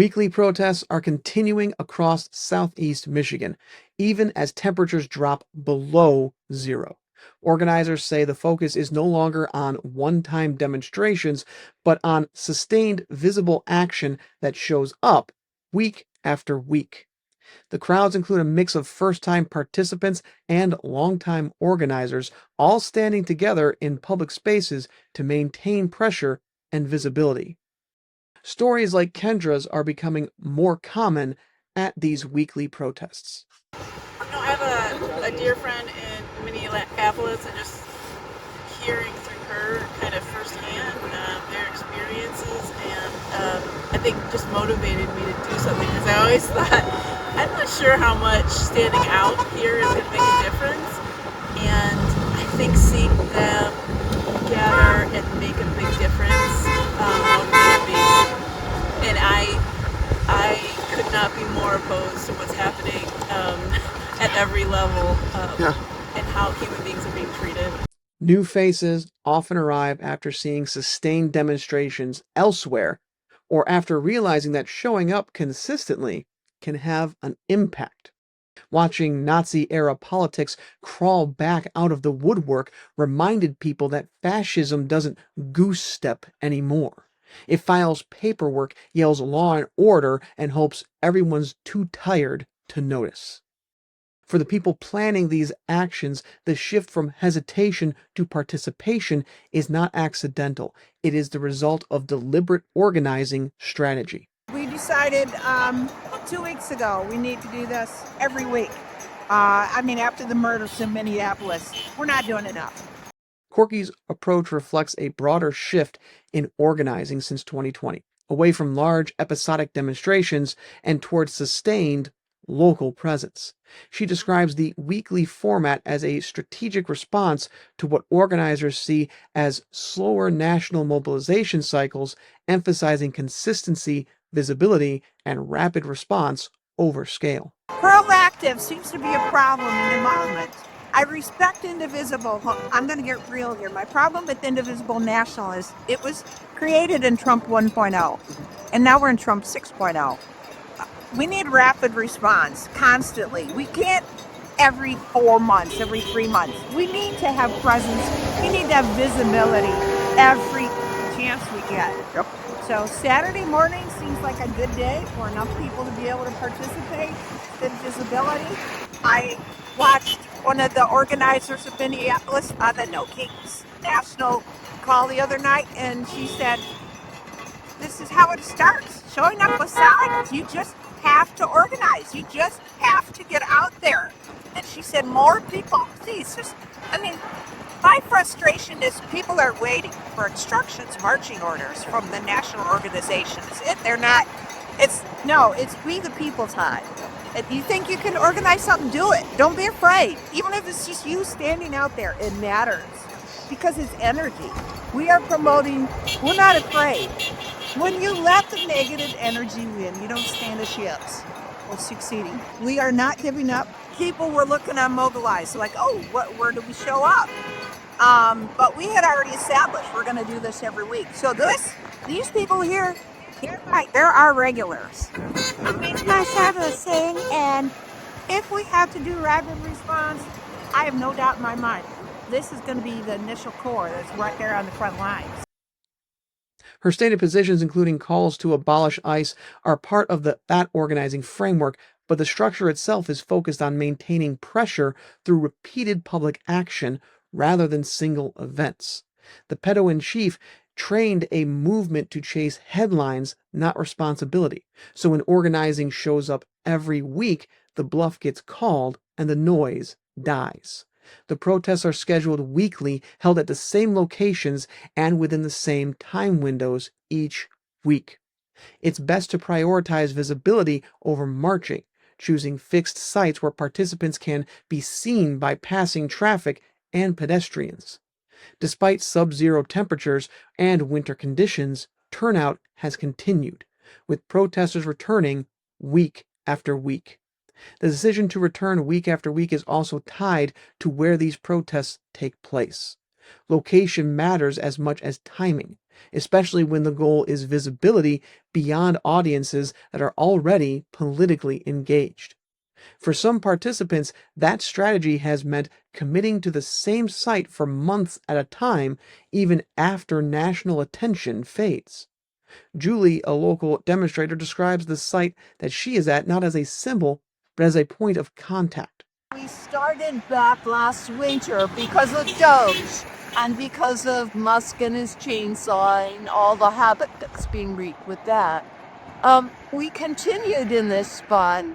Weekly protests are continuing across southeast Michigan, even as temperatures drop below zero. Organizers say the focus is no longer on one-time demonstrations, but on sustained visible action that shows up week after week. The crowds include a mix of first-time participants and longtime organizers, all standing together in public spaces to maintain pressure and visibility. Stories like Kendra's are becoming more common at these weekly protests. I have a dear friend in Minneapolis, and just hearing through her kind of firsthand their experiences, and I think just motivated me to do something, because I always thought, I'm not sure how much standing out here is going to make a difference, and I think seeing them gather and make a big difference motivated me, and I could not be more opposed to what's happening at every level and how human beings are being treated. New faces often arrive after seeing sustained demonstrations elsewhere, or after realizing that showing up consistently can have an impact. Watching Nazi-era politics crawl back out of the woodwork reminded people that fascism doesn't goose step anymore. It files paperwork, yells law and order, and hopes everyone's too tired to notice. For the people planning these actions, the shift from hesitation to participation is not accidental. It is the result of deliberate organizing strategy. We decided 2 weeks ago we need to do this every week. After the murders in Minneapolis, we're not doing enough. Corky's approach reflects a broader shift in organizing since 2020, away from large episodic demonstrations and towards sustained local presence. She describes the weekly format as a strategic response to what organizers see as slower national mobilization cycles, emphasizing consistency, visibility, and rapid response over scale. Proactive seems to be a problem in the moment. I respect indivisible. I'm going to get real here. My problem with indivisible national is it was created in Trump 1.0, and now we're in Trump 6.0. We need rapid response constantly. We can't every 4 months, every 3 months. We need to have presence. We need to have visibility every chance we get. Yep. So Saturday morning seems like a good day for enough people to be able to participate. Good visibility. I watched one of the organizers of Minneapolis on the No Kings National call the other night, and she said, this is how it starts. Showing up with signs. You just have to organize. You just have to get out there. And she said, more people. See, it's just, my frustration is people are waiting for instructions, marching orders from the national organizations. It's we the people time. If you think you can organize something, do it. Don't be afraid. Even if it's just you standing out there, it matters. Because it's energy. We are promoting, we're not afraid. When you let the negative energy win, you don't stand a chance of succeeding. We are not giving up. People were looking on Mobilize, like, where do we show up? But we had already established we're going to do this every week. So these people here, they're our regulars. It's my fabulous thing, and if we have to do rapid response, I have no doubt in my mind, this is going to be the initial core that's right there on the front lines. Her stated positions, including calls to abolish ICE, are part of that organizing framework, but the structure itself is focused on maintaining pressure through repeated public action rather than single events. The pedo-in-chief trained a movement to chase headlines, not responsibility. So when organizing shows up every week, the bluff gets called and the noise dies. The protests are scheduled weekly, held at the same locations and within the same time windows each week. It's best to prioritize visibility over marching, choosing fixed sites where participants can be seen by passing traffic and pedestrians. Despite sub-zero temperatures and winter conditions, turnout has continued, with protesters returning week after week. The decision to return week after week is also tied to where these protests take place. Location matters as much as timing. especially when the goal is visibility beyond audiences that are already politically engaged. For some participants, that strategy has meant committing to the same site for months at a time, even after national attention fades. Julie, a local demonstrator, describes the site that she is at not as a symbol, but as a point of contact. We started back last winter because of Doge and because of Musk and his chainsaw and all the havoc that's being wreaked with that. We continued in this spot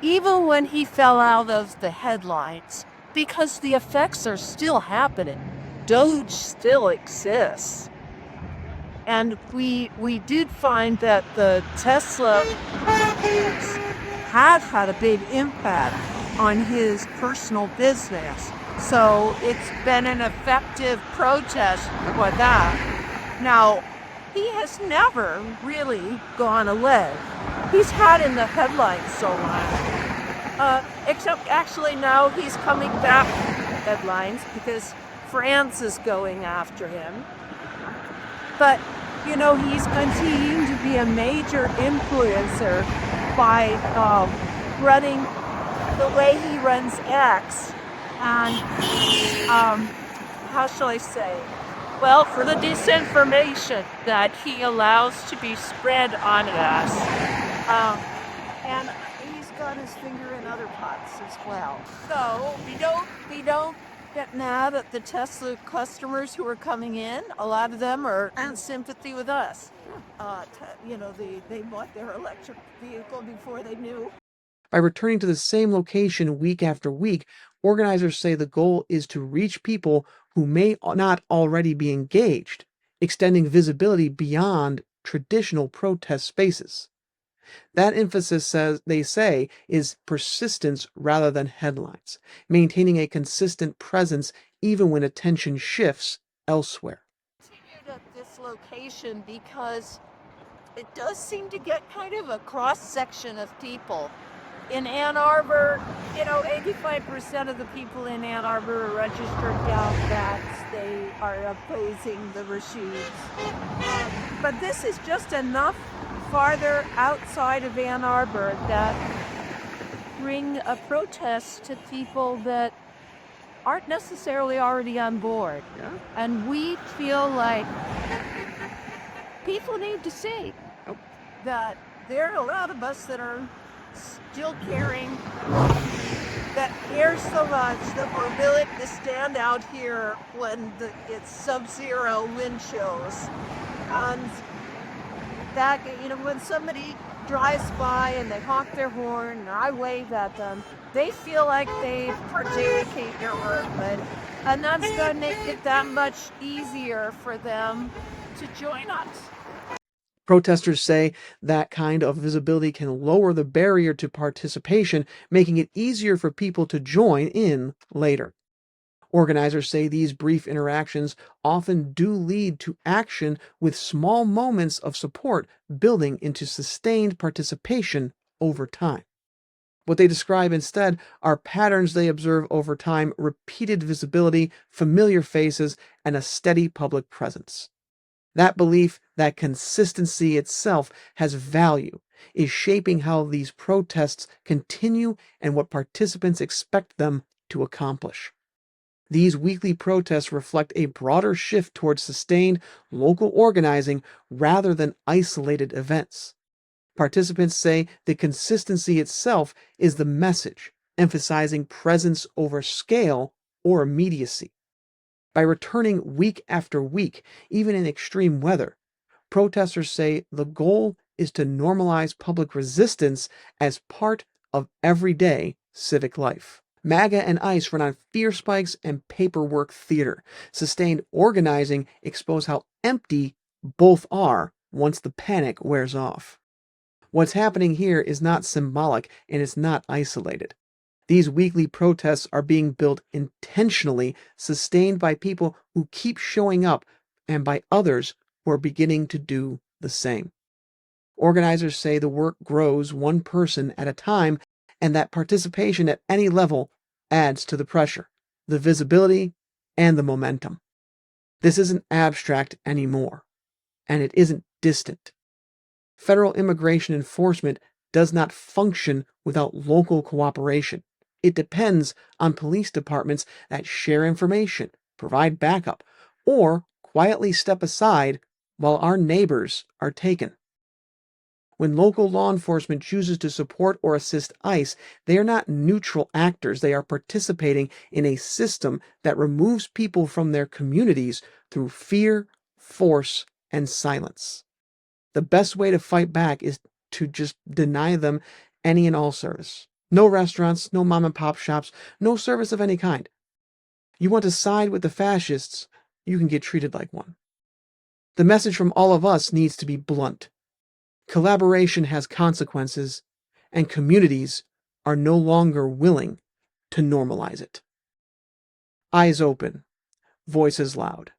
even when he fell out of the headlines because the effects are still happening. Doge still exists. And we did find that the Tesla had a big impact on his personal business. So it's been an effective protest for that. Now, he has never really gone away. He's had in the headlines so long. Except actually now he's coming back headlines because France is going after him. But, you know, he's continuing to be a major influencer by running the way he runs X. And, how shall I say? Well, for the disinformation that he allows to be spread on us. And he's got his finger in other pots as well. So we don't get mad at the Tesla customers who are coming in. A lot of them are in sympathy with us. You know, they bought their electric vehicle before they knew. By returning to the same location week after week, organizers say the goal is to reach people who may not already be engaged, extending visibility beyond traditional protest spaces. That emphasis, they say, is persistence rather than headlines, maintaining a consistent presence even when attention shifts elsewhere. Continued at this location because it does seem to get kind of a cross-section of people. In Ann Arbor, you know, 85% of the people in Ann Arbor are registered Democrats. They are opposing the regimes. But this is just enough farther outside of Ann Arbor that bring a protest to people that aren't necessarily already on board. Yeah? And we feel like people need to see that there are a lot of us that are still caring, that care so much that we're willing to stand out here when it's sub-zero wind chills. And that, you know, when somebody drives by and they honk their horn and I wave at them, they feel like they participate in their movement. And that's going to make it that much easier for them to join us. Protesters say that kind of visibility can lower the barrier to participation, making it easier for people to join in later. Organizers say these brief interactions often do lead to action, with small moments of support building into sustained participation over time. What they describe instead are patterns they observe over time: repeated visibility, familiar faces, and a steady public presence. That belief that consistency itself has value is shaping how these protests continue and what participants expect them to accomplish. These weekly protests reflect a broader shift towards sustained local organizing rather than isolated events. Participants say the consistency itself is the message, emphasizing presence over scale or immediacy. By returning week after week, even in extreme weather, protesters say the goal is to normalize public resistance as part of everyday civic life. MAGA and ICE run on fear spikes and paperwork theater. Sustained organizing expose how empty both are once the panic wears off. What's happening here is not symbolic, and it's not isolated. These weekly protests are being built intentionally, sustained by people who keep showing up and by others who are beginning to do the same. Organizers say the work grows one person at a time, and that participation at any level adds to the pressure, the visibility, and the momentum. This isn't abstract anymore, and it isn't distant. Federal immigration enforcement does not function without local cooperation. It depends on police departments that share information, provide backup, or quietly step aside while our neighbors are taken. When local law enforcement chooses to support or assist ICE, they are not neutral actors. They are participating in a system that removes people from their communities through fear, force, and silence. The best way to fight back is to just deny them any and all service. No restaurants, no mom and pop shops, no service of any kind. You want to side with the fascists, you can get treated like one. The message from all of us needs to be blunt. Collaboration has consequences, and communities are no longer willing to normalize it. Eyes open, voices loud.